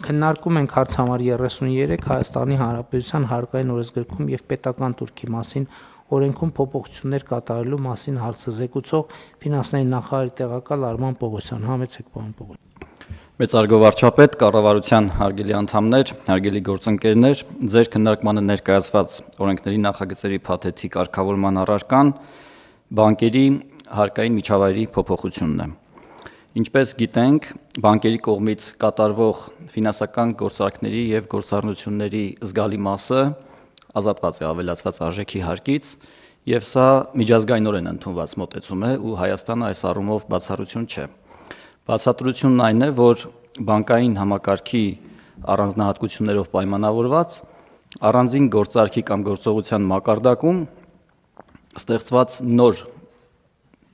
Քննարկում ենք հարց համար 33 Հայաստանի Հանրապետության հարկային օրենսգրքում եւ պետական թուրքի մասին օրենքում փոփոխություններ կատարելու մասին հարցը զեկուցող ֆինանսների նախարարի տեղակալ Արման Պողոսյան։ Համեցեք, պարոն Պողոսյան։ Մեծարգո վարչապետ, կառավարության հարգելի անդամներ, հարգելի գործընկերներ, ձեր քննարկմանը ներկայացված օրենքների նախագծերի փաթեթի կարգավորման առարկան բանկերի հարկային միջավայրի փոփոխությունն է։ Ինչպես գիտենք, բանկերի կողմից կատարվող ֆինանսական գործարքների եւ գործառնությունների զգալի մասը ազատված է ավելացված արժեքի հարկից, եւ սա միջազգայինորեն ընդունված մոտեցում է ու Հայաստանը այս առումով բացառություն չէ։ Բացատրությունն այն է, որ բանկային համակարգի առանձնահատկություններով պայմանավորված առանձին գործարքի կամ գործողության մակարդակում ստեղծված նոր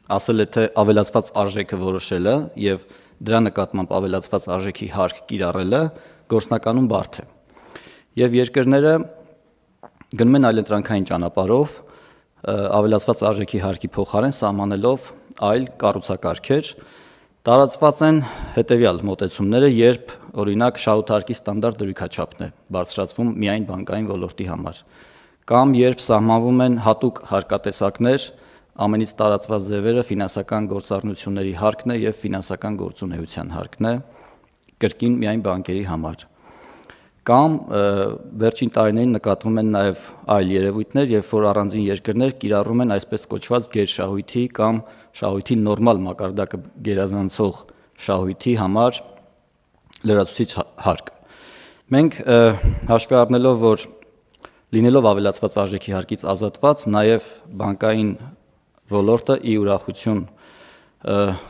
ասել է թե ավելացված արժեքը որոշելը եւ դրա նկատմամբ ավելացված արժեքի հարկ կիրառելը գործնականում բարդ է։ Եվ երկրները գնում են այլընտրանքային ճանապարհով ավելացված արժեքի հարկի փոխարեն սահմանելով այլ կառուցակարգեր, տարածված են հետեւյալ մոտեցումները, երբ օրինակ շահութարկի ստանդարտ դրույքաչափն է բարձրացվում միայն բանկային ոլորտի համար, կամ երբ սահմանվում են հատուկ հարկատեսակներ, ամենից տարածված ձևերը ֆինանսական գործառնությունների հարկն է եւ ֆինանսական գործունեության հարկն է, կրկին միայն բանկերի համար։ Կամ վերջին տարիներին նկատվում են նաեւ այլ երևույթներ, երբ որ առանձին երկրներ կիրառում են այսպես կոչված գերշահույթի կամ շահույթի նորմալ մակարդակը գերազանցող շահույթի համար լրացուցիչ հարկ։ Մենք հաշվի առնելով, որ լինելով ավելացված արժեքի հարկից ազատված, նաեւ բանկային ոլորտը ի ուրախություն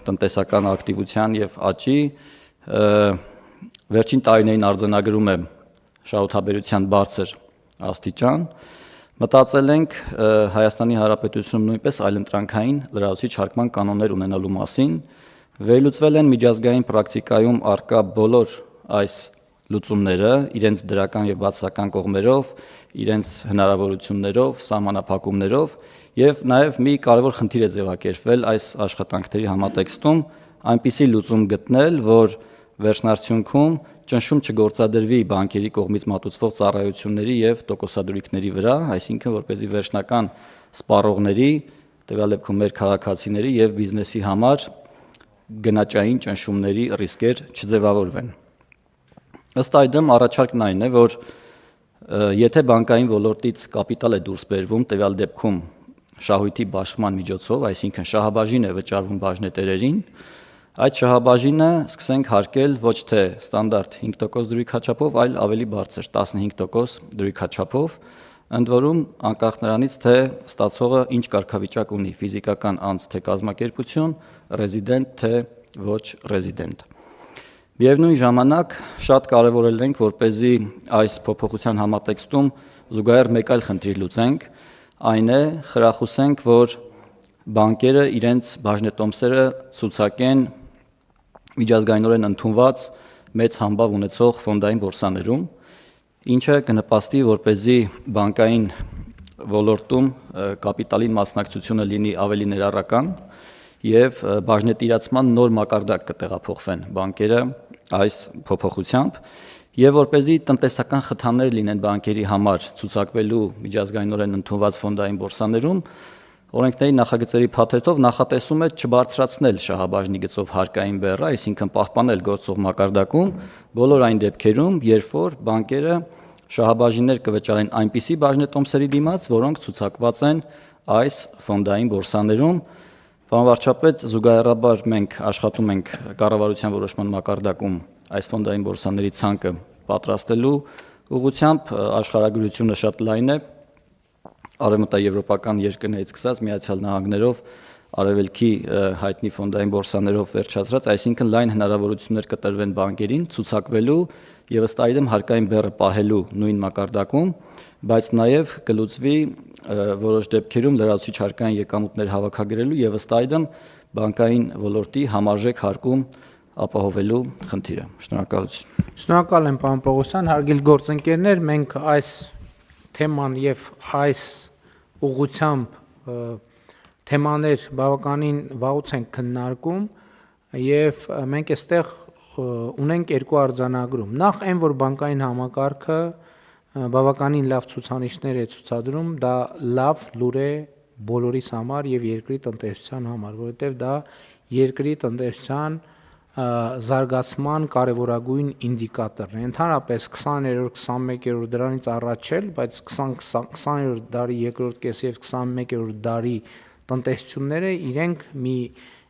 տնտեսական ակտիվության եւ աճի վերջին տարիներին արձանագրում է շահութաբերության բարձր աստիճան, մտածել ենք Հայաստանի Հանրապետությունում նույնպես այլընտրանքային լրացուցիչ հարկման կանոններ ունենալու մասին, վերլուծվել են միջազգային պրակտիկայում առկա բոլոր այս լուծումները իրենց դրական եւ բացասական կողմերով, իրենց հնարավորություններով, սահմանափակումներով եւ նաեւ մի կարևոր խնդիր է ձևակերպվել այս աշխատանքների համատեքստում այնպիսի լուծում գտնել, որ վերջնարդյունքում ճնշում չգործադրվի բանկերի կողմից մատուցվող ծառայությունների եւ տոկոսադրույքների վրա, այսինքն որպեսզի վերջնական սպառողների, տվյալ դեպքում մեր քաղաքացիների եւ բիզնեսի համար գնաճային ճնշումների ռիսկեր չձևավորվեն։ Ըստ այդմ առաջարկն այն է, որ եթե բանկային ոլորտից կապիտալ է դուրս բերվում, տվյալ դեպքում շահույթի բաշխման միջոցով, այսինքն շահաբաժին է վճարվում բաժնետերերին, այդ շահաբաժինը սկսենք հարկել ոչ թե ստանդարտ 5% դրույքաչափով, այլ ավելի բարձր 15% դրույքաչափով, ընդ որում անկախ նրանից, թե ստացողը ինչ կարգավիճակ ունի՝ ֆիզիկական անձ թե կազմակերպություն, ռեզիդենտ թե ոչ ռեզիդենտ։ Միևնույն ժամանակ շատ կարևորել ենք, որպեսզի այս փոփոխության համատեքստում զուգահեռ մեկ այլ խնդիր լուծենք, այն է խրախուսենք, որ բանկերը իրենց բաժնետոմսերը ցուցակեն միջազգայինորեն ընդունված մեծ համբավ ունեցող ֆոնդային բորսաներում, ինչը կնպաստի, որպեսզի բանկային ոլորտում կապիտալի մասնակցությունը լինի ավելի ներառական եւ բաժնետիրացման նոր մակարդակ կտեղափոխվեն բանկերը այս փոփոխությամբ եւ որպեսզի տնտեսական խթաններ լինեն բանկերի համար ցուցակվելու միջազգայինորեն ընդունված ֆոնդային բորսաներում, օրենքների նախագծերի փաթեթով նախատեսում է չբարձրացնել շահաբաժնի գծով հարկային բեռը, այսինքն պահպանել գործող մակարդակում բոլոր այն դեպքերում, երբ որ բանկերը շահաբաժիններ կվճարեն այնպիսի բաժնետոմսերի դիմաց, որոնք ցուցակված են այս ֆոնդային բորսաներում։ Պարոն վարչապետ, զուգահեռաբար մենք աշխատում ենք կառավարության որոշման մակարդակում այս ֆոնդային բորսաների ցանկը պատրաստելու ուղղությամբ, աշխարհագրությունը շատ լայն է, արևմտաեվրոպական երկրներից սկսած Միացյալ Նահանգներով արևելքի հայտնի ֆոնդային բորսաներով վերջացրած, այսինքն լայն հնարավորություններ կտրվեն բանկերին ցուցակվելու եւ ըստ այդմ հարկային բեռը պահելու նույն մակարդակում, բայց նաեւ կլուծվի որոշ դեպքերում լրացուցիչ հարկային եկամուտներ հավաքագրելու եւ ըստ այդմ բանկային ոլորտի համարժեք հարկում ապահովելու խնդիրը։ Շնորհակալություն։ Շնորհակալ եմ, պարոն Պողոսյան, հարգելի գործընկերներ, մենք այս թեման եւ այս ուղղությամբ թեմաներ բավականին վաղուց ենք քննարկում եւ մենք այստեղ ունենք երկու արձանագրում։ Նախ այն, որ բանկային համակարգը բավականին լավ ցուցանիշներ է ցուցադրում, դա լավ լուր է բոլորիս համար եւ երկրի տնտեսության համար, որովհետեւ դա երկրի տնտեսության զարգացման կարևորագույն ինդիկատորն է։ Ընդհանրապես 20-րդ, 21-րդ դրանից առաջ էլ, բայց 20-րդ դարի երկրորդ կես եւ 21-րդ դարի տնտեսությունները իրենք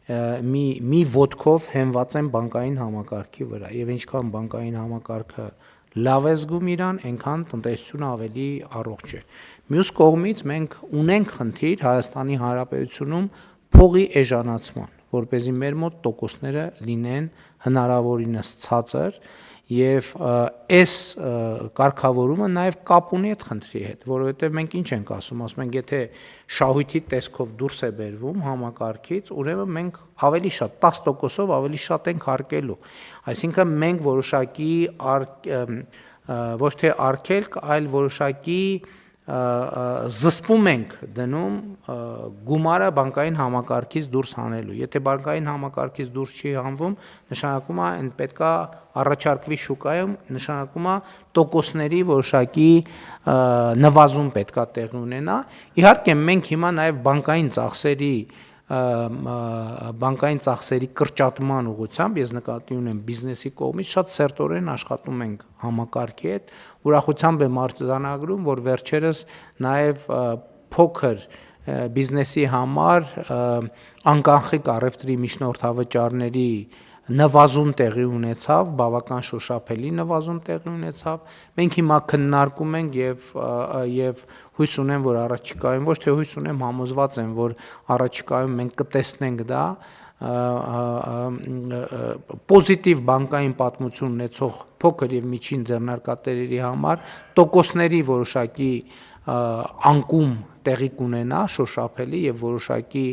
մի ոտքով հենված են բանկային համակարգի վրա եւ ինչքան բանկային համակարգը լավ է զգում իրան, այնքան տնտեսությունը ավելի առողջ է։ Մյուս կողմից մենք ունենք խնդիր Հայաստանի Հանրապետությունում փողի էժանացման, որպեսզի մեր մոտ տոկոսները լինեն հնարավորինս ցածր եւ այս կարգավորումը նաեւ կապ ունի այդ խնդրի հետ, որովհետեւ մենք ինչ ենք ասում, ենք եթե շահույթի տեսքով դուրս է բերվում համակարգից, ուրեմն մենք ավելի շատ 10%-ով ավելի շատ ենք հարկելու։ Այսինքն մենք որոշակի ոչ թե արգելք, այլ որոշակի զսպում ենք դնում գումարը բանկային համակարգից դուրս հանելու։ Եթե բանկային համակարգից դուրս չի հանվում, նշանակում է այն պետքա առաջարկվի շուկայում, նշանակում է տոկոսների որոշակի նվազում պետքա տեղի ունենա։ Իհարկե մենք հիմա նաև բանկային ծախսերի կրճատման ուղղությամբ, ես նկատի ունեմ բիզնեսի կողմից շատ սերտորեն աշխատում ենք համակարգի հետ, ուրախությամբ եմ արձանագրում, որ վերջերս նաև փոքր բիզնեսի համար անկախիկ առևտրի միջնորդավճարների նվազում տեղի ունեցավ, բավական շոշափելի նվազում տեղի ունեցավ։ Մենք հիմա քննարկում ենք եւ հույս ունեմ, որ առաջիկայում, ոչ թե հույս ունեմ, համոզված եմ, որ առաջիկայում մենք կտեսնենք դա պոզիտիվ բանկային պատմություն ունեցող փոքր եւ միջին ձեռնարկատերերի համար տոկոսների որոշակի անկում տեղի կունենա շոշափելի եւ որոշակի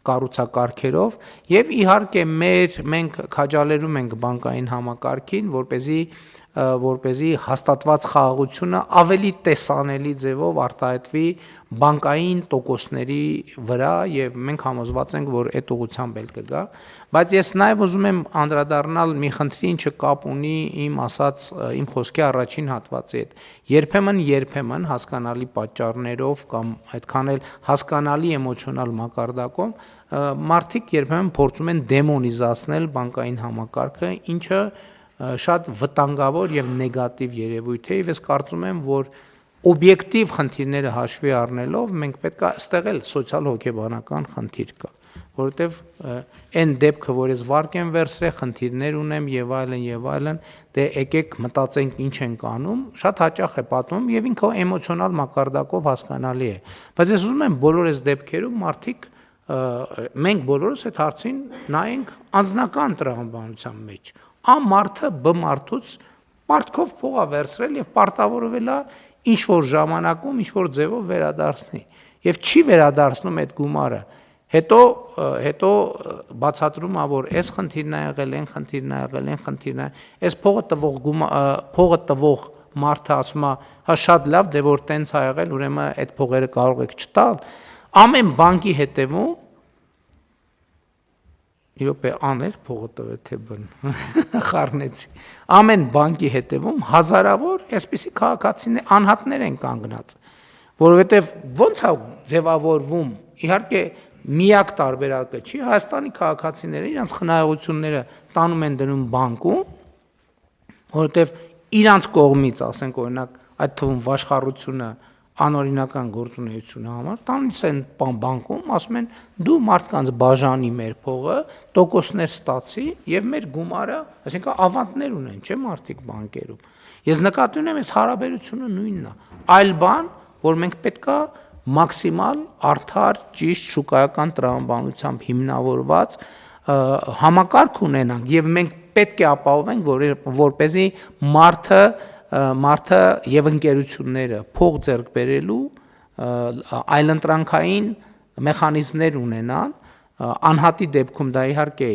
կառուցակարգերով եւ իհարկե մենք քաջալերում ենք բանկային համակարգին, որպեսզի հաստատված խաղաղությունը ավելի տեսանելի ձևով արտահայտվի բանկային տոկոսների վրա եւ մենք համոզված ենք, որ այդ ուղղությամբ էլ կգա, բայց ես նաեւ ուզում եմ անդրադառնալ մի խնդրի, ինչը կապ ունի իմ խոսքի առաջին հատվածի հետ։ Երբեմն հասկանալի պատճառներով կամ այդքան էլ հասկանալի էմոցիոնալ մակարդակով մարդիկ երբեմն փորձում են դեմոնիզացնել բանկային համակարգը, ինչը շատ վտանգավոր եւ նեգատիվ երևույթ է, եւ ես կարծում եմ, որ օբյեկտիվ խնդիրները հաշվի առնելով մենք պետք է այստեղ էլ սոցիալ-հոգեբանական խնդիր կա, որովհետեւ այն դեպքը, որ ես վարկ եմ վերցրել, խնդիրներ ունեմ եւ այլն, դե եկեք մտածենք ինչ ենք անում, շատ հաճախ է պատմում եւ ինքը էմոցիոնալ մակարդակով հասկանալի է, բայց ես ուզում եմ բոլոր այս դեպքերում մարդիկ մենք բոլորս այդ հարցին նայենք անձնական տրամաբանության մեջ։ A մարդը B մարդուց պարտքով փող է վերցրել եւ պարտավորվել է ինչ որ ժամանակում, ինչ որ ձևով վերադարձնի եւ չի վերադարձնում այդ գումարը։ Հետո բացատրում է, որ այս խնդիրն է եղել, այն խնդիրն է եղել, այն խնդիրն է։ Այս փողը տվող մարդը ասում է, հա շատ լավ, դե որ տենց է եղել, ուրեմն այդ փողերը կարող եք չտալ։ Ամեն բանկի հետևում Իրոպե աներ փողը տվե թե բն խառնեցի։ Ամեն բանկի հետևում հազարավոր այսպիսի քաղաքացիներ անհատներ են կանգնած, որովհետև ոնց է ձևավորվում, իհարկե միակ տարբերակը չի, Հայաստանի քաղաքացիները իրենց խնայողությունները տանում են դնում բանկում, որովհետև իրանց կողմից, ասենք օրինակ, այդ թվում վաշխառությունը անօրինական գործունեությունը համար տանից են բանկում, ասում են դու մարդկանց բաժանի մեր փողը, տոկոսներ ստացի եւ մեր գումարը, այսինքն ավանդներ ունեն, չէ՞ մարդիկ բանկերում։ Ես նկատի ունեմ, այս հարաբերությունը նույնն է։ Այլ բան, որ մենք պետքա մաքսիմալ արդար, ճիշտ շուկայական տրամաբանությամբ հիմնավորված համակարգ ունենանք եւ մենք պետք է ապահովենք, որպեսզի մարդը եւ ընկերությունները փող ձեռք բերելու այլընտրանքային մեխանիզմներ ունենան, անհատի դեպքում դա իհարկե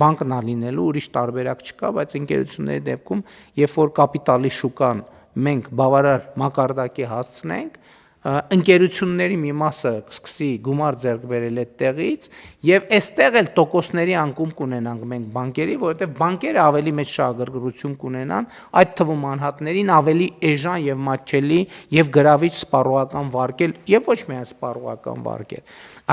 բանկն է լինելու, ուրիշ տարբերակ չկա, բայց ընկերությունների դեպքում, երբ որ կապիտալի շուկան մենք բավարար մակարդակի հասցնենք, ընկերությունների մի մասը սկսի գումար ձեռք բերել այդ տեղից եւ այստեղ էլ տոկոսների անկում կունենանք մենք բանկերի, որովհետեւ բանկերը ավելի մեծ շահագրգռություն կունենան, այդ թվում անհատներին ավելի էժան եւ մատչելի եւ գրավիչ սպառողական վարկել եւ ոչ միայն սպառողական վարկել։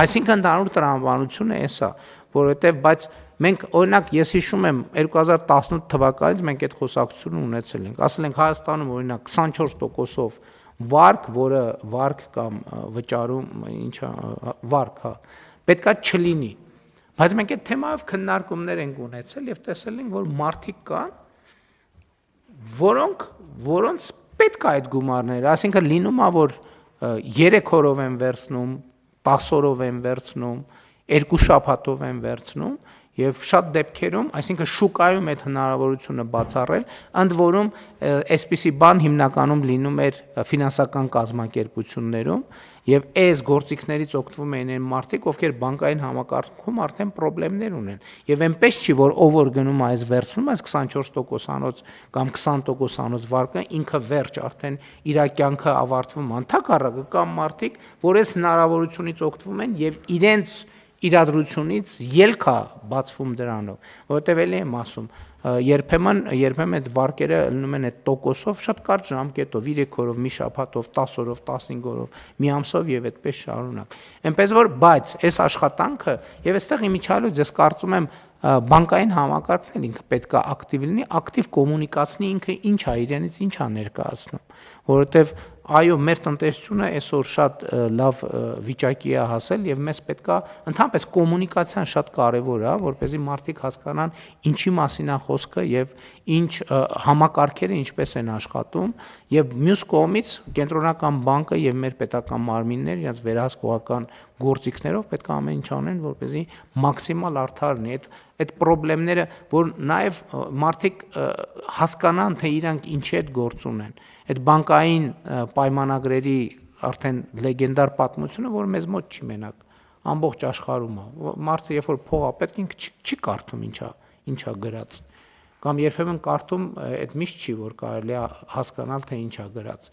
Այսինքն ընդհանուր տրամաբանությունը է սա, որովհետեւ բայց մենք օրինակ ես հիշում եմ 2018 թվականից մենք այդ խոսակցությունը ունեցել ենք, ասել ենք Հայաստանում օրինակ 24%-ով վարկ, որը վարկ կամ վճարում, ինչա վարկ, հա, պետքա չլինի։ Բայց մենք այդ թեմայով քննարկումներ ենք ունեցել եւ տեսել ենք, որ մարդիկ կան, որոնց պետք է այդ գումարները, այսինքն լինում է, որ 3 օրով են վերցնում, 10 օրով են վերցնում, 2 շաբաթով են վերցնում եւ շատ դեպքերում, այսինքն շուկայում այդ հնարավորությունը բացառել, ընդ որում այսպիսի բան հիմնականում լինում էր ֆինանսական կազմակերպություններում եւ այս գործիքներից օգտվում էին այն մարդիկ, ովքեր բանկային համակարգում արդեն խնդիրներ ունեն։ Եվ այնպես չի, որ ով որ գնում այս վերցնում, այս 24%-անոց կամ 20%-անոց վարկը ինքը վերջ արդեն իր կյանքը ավարտվում, ընդհակառակը կան մարդիկ, որ այս հնարավորությունից օգտվում են եւ իրենց իրադրությունից ելքա բացվում դրանով, որովհետև էլի եմ ասում, երբեմն այդ վարկերը լինում են այդ տոկոսով շատ կարճ ժամկետով, 3 օրով, մի շաբաթով, 10 օրով, 15 օրով, մի ամսով եւ այդպես շարունակ։ Այնպես որ, բայց այս աշխատանքը եւ այստեղ իմիջիալույց ես կարծում եմ բանկային համակարգն էլ ինքը պետք է ակտիվ լինի, ակտիվ կոմունիկացնի ինքը ինչ է իրենից ինչ է ներկայացնում, որովհետև այո, մեր տնտեսությունը այսօր շատ լավ վիճակի է հասել եւ մեզ պետք է ընդհանրապես կոմունիկացիան շատ կարեւոր է, որպեսզի մարդիկ հասկանան ինչի մասին է խոսքը եւ ինչ համակարգերը ինչպես են աշխատում եւ մյուս կողմից կենտրոնական բանկը եւ մեր պետական մարմինները իրենց վերահսկողական գործիքներով պետք է ամեն ինչ անեն, որպեսզի մաքսիմալ արդար լինի այդ խնդիրները, որ նաեւ մարդիկ հասկանան, թե իրանք ինչի հետ գործ ունեն։ Այդ բանկային պայմանագրերի արդեն լեգենդար պատմությունը, որ մեզ մոտ չի մենակ, ամբողջ աշխարհում է։ Մարդը երբ որ փող է պետք, ինքը չի կարդում ինչա գրած։ Կամ երբեմն կարդում այդ միշտ չի, որ կարելի է հասկանալ, թե ինչա գրած։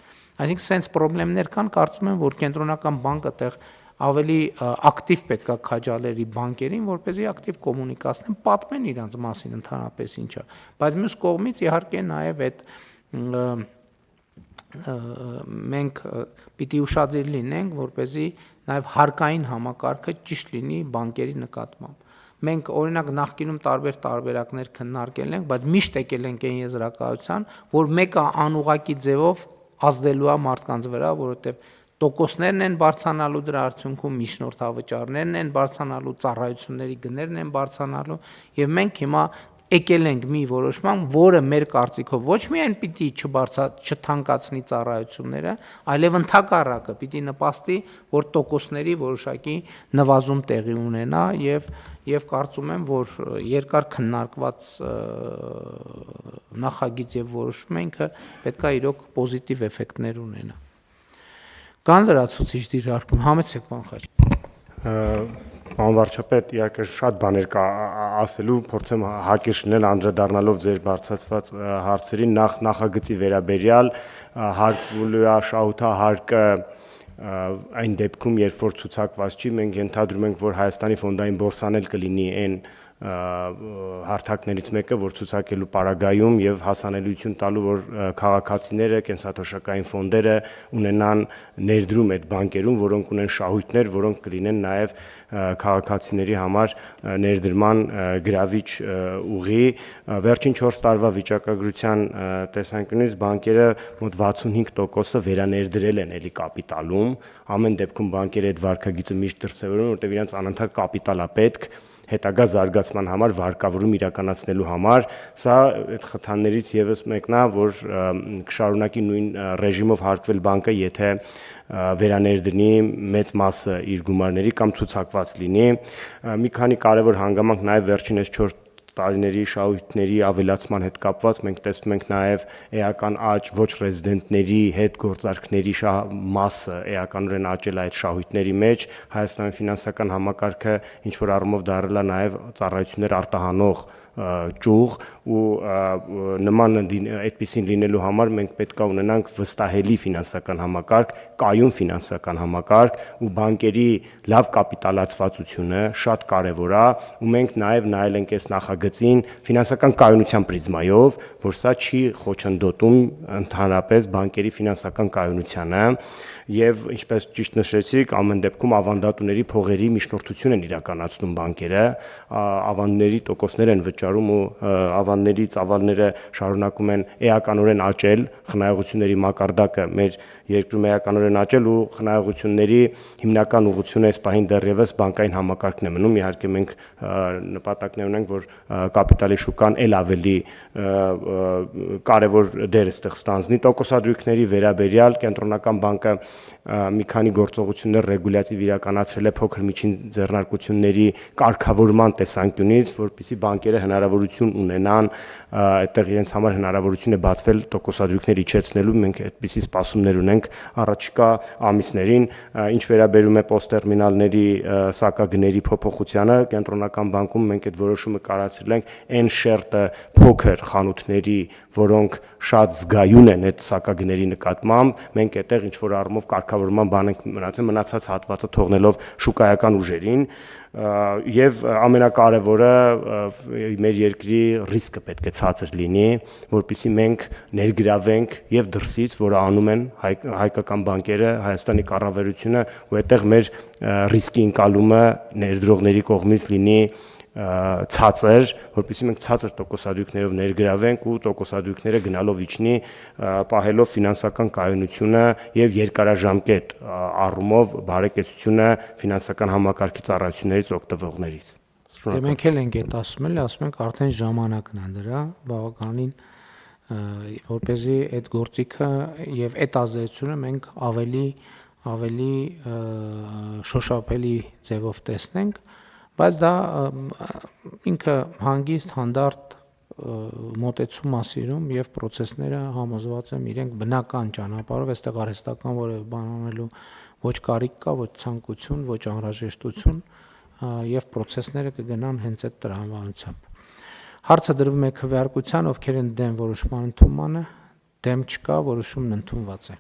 Այսինքն sense խնդիրներ կան, կարծում եմ, որ կենտրոնական բանկը տեղ ավելի ակտիվ պետք է քաջալերի բանկերին, որպեսզի ակտիվ կոմունիկացնեն, պատմեն իրանց մասին ընդհանրապես ինչա։ Բայց մյուս կողմից իհարկե նաև այդ մենք պիտի ուշադիր լինենք, որպեսզի նաև հարկային համակարգը ճիշտ լինի բանկերի նկատմամբ։ Մենք օրինակ նախկինում տարբեր տարբերակներ քննարկել ենք, բայց միշտ եկել ենք այն եզրակացության, որ մեկը անուղղակի ձևով ազդելու է մարդկանց վրա, որովհետև տոկոսներն են բարձրանալու դրա արդյունքում, միջնորդավճարներն են բարձրանալու, ծառայությունների գներն են բարձրանալու, եւ մենք հիմա եկել ենք մի որոշման, որը մեր կարծիքով ոչ միայն պիտի չթանկացնի ծառայությունները, այլև ընդհակառակը պիտի նպաստի, որ տոկոսների որոշակի նվազում տեղի ունենա եւ կարծում եմ, որ երկար քննարկված նախագիծ եւ որոշումը ինքը պետք է իրոք պոզիտիվ էֆեկտներ ունենա։ Կան լրացուցիչ դիրարկում, համեցեք բան խաչ։ Պարոն վարչապետ, իհարկե շատ բաներ կա ասելու, փորձեմ հակիրճ լինել անդրադառնալով ձեր բարձրացված հարցերին, նախագծի վերաբերյալ հարկվելու է շահութահարկը այն դեպքում, երբ որ ցուցակված չի, մենք ենթադրում ենք, որ Հայաստանի ֆոնդային բորսան էլ կլինի այն հարթակներից մեկը, որ ցուցակելու պարագայում եւ հասանելիություն տալու, որ քաղաքացիները, կենսաթոշակային ֆոնդերը ունենան ներդրում այդ բանկերում, որոնք ունեն շահույթներ, որոնք կլինեն նաեւ քաղաքացիների համար ներդրման գրավիչ ուղի։ Վերջին 4 տարվա վիճակագրության տեսանկյունից բանկերը մոտ 65%-ը վերաներդրել են էլի կապիտալում։ Ամեն դեպքում բանկերը այդ վարկագիծը միշտ դրսևորում, որտեղ իրենց անընդհատ կապիտալ է պետք հետագա զարգացման համար, վարկավորում իրականացնելու համար, սա այդ խթաններից եւս մեկն է, որ կշարունակի նույն ռեժիմով հարկվել բանկը, եթե վերաներդնի մեծ մասը իր գումարների կամ ցուցակված լինի։ Մի քանի կարևոր հանգամանք նաեւ վերջին 4 տարիների շահույթների ավելացման հետ կապված մենք տեսնում ենք նաև էական աճ ոչ ռեզիդենտների հետ գործարքների մասը էականորեն աճել է այդ շահույթների մեջ։ Հայաստանի ֆինանսական համակարգը ինչ որ առումով դարել է նաև ծառայություններ արտահանող ճյուղ ու նման այդպեսին լինելու համար մենք պետք է ունենանք վստահելի ֆինանսական համակարգ, կայուն ֆինանսական համակարգ ու բանկերի լավ կապիտալացվածությունը շատ կարևոր է ու մենք նաև նայել ենք այս նախագծին ֆինանսական կայունության պրիզմայով, որ սա չի խոչընդոտում ընդհանրապես բանկերի ֆինանսական կայունությանը եւ ինչպես ճիշտ նշեցիք, ամեն դեպքում ավանդատուների փողերի միջնորդություն են իրականացնում բանկերը, ավանդների տոկոսներ են վճարում ու ավանդների ծավալները շարունակում են էականորեն աճել, խնայողությունների մակարդակը մեր երկրում էականորեն աճել ու խնայողությունների հիմնական ուղղությունը այս պահին դեռևս բանկային համակարգն է մնում, իհարկե մենք նպատակներ ունենք, որ կապիտալի շուկան ել ավելի կարևոր դեր այստեղ ստանձնի տոկոսադրույքների վերաբերյալ կենտրոնական բանկը մի քանի գործողություններ ռեգուլյատիվ իրականացրել է փոքր միջին ձեռնարկությունների կարգավորման տեսանկյունից, որպեսզի բանկերը հնարավորություն ունենան այդտեղ իրենց համար հնարավորություն է բացվել տոկոսադրույքներ իջեցնելու, մենք այդպիսի սպասումներ ունենք առաջիկա ամիսներին, ինչ վերաբերում է պոստտերմինալների սակագների փոփոխությանը, կենտրոնական բանկում մենք այդ որոշումը կայացրել ենք այն շերտը փոքր խանութների, որոնք շատ զգայուն են այդ սակագների նկատմամբ, մենք այդտեղ ինչ որ առումով կարգավորման բան ենք մնացած հատվածը թողնելով շուկայական ուժերին եւ ամենակարևորը մեր երկրի ռիսկը պետք է ցածր լինի, որpիսի մենք ներգրավենք եւ դրսից, որը անում են հայկական բանկերը, Հայաստանի կառավարությունը, ու այդտեղ մեր ռիսկի ընկալումը ներդրողների կողմից լինի ցածր, որպեսզի մենք ցածր տոկոսադրույքներով ներգրավենք ու տոկոսադրույքները գնալով իջնի, պահելով ֆինանսական կայունությունը եւ երկարաժամկետ առումով բարեկեցությունը ֆինանսական համակարգի ծառայություններից օգտվողներից։ Դե մենք էլ ենք այդ ասում ենք արդեն ժամանակն է դրա, բավականին որպեսզի այդ գործիքը եւ այդ ազդեցությունը մենք ավելի շոշափելի ձևով տեսնենք, բայց դա ինքը հանգիստ հանդարտ մոտեցում ասիրում եւ process-ները համոզված եմ իրենք բնական ճանապարհով, այստեղ արհեստական որևէ բան անելու ոչ կարիք կա, ոչ ցանկություն, ոչ անհրաժեշտություն եւ process-ները կգնան հենց այդ տրամաբանությամբ։ Հարցը դրվում է քվեարկության, ովքեր են դեմ որոշման ընդունմանը, դեմ չկա, որոշումն ընդունված է։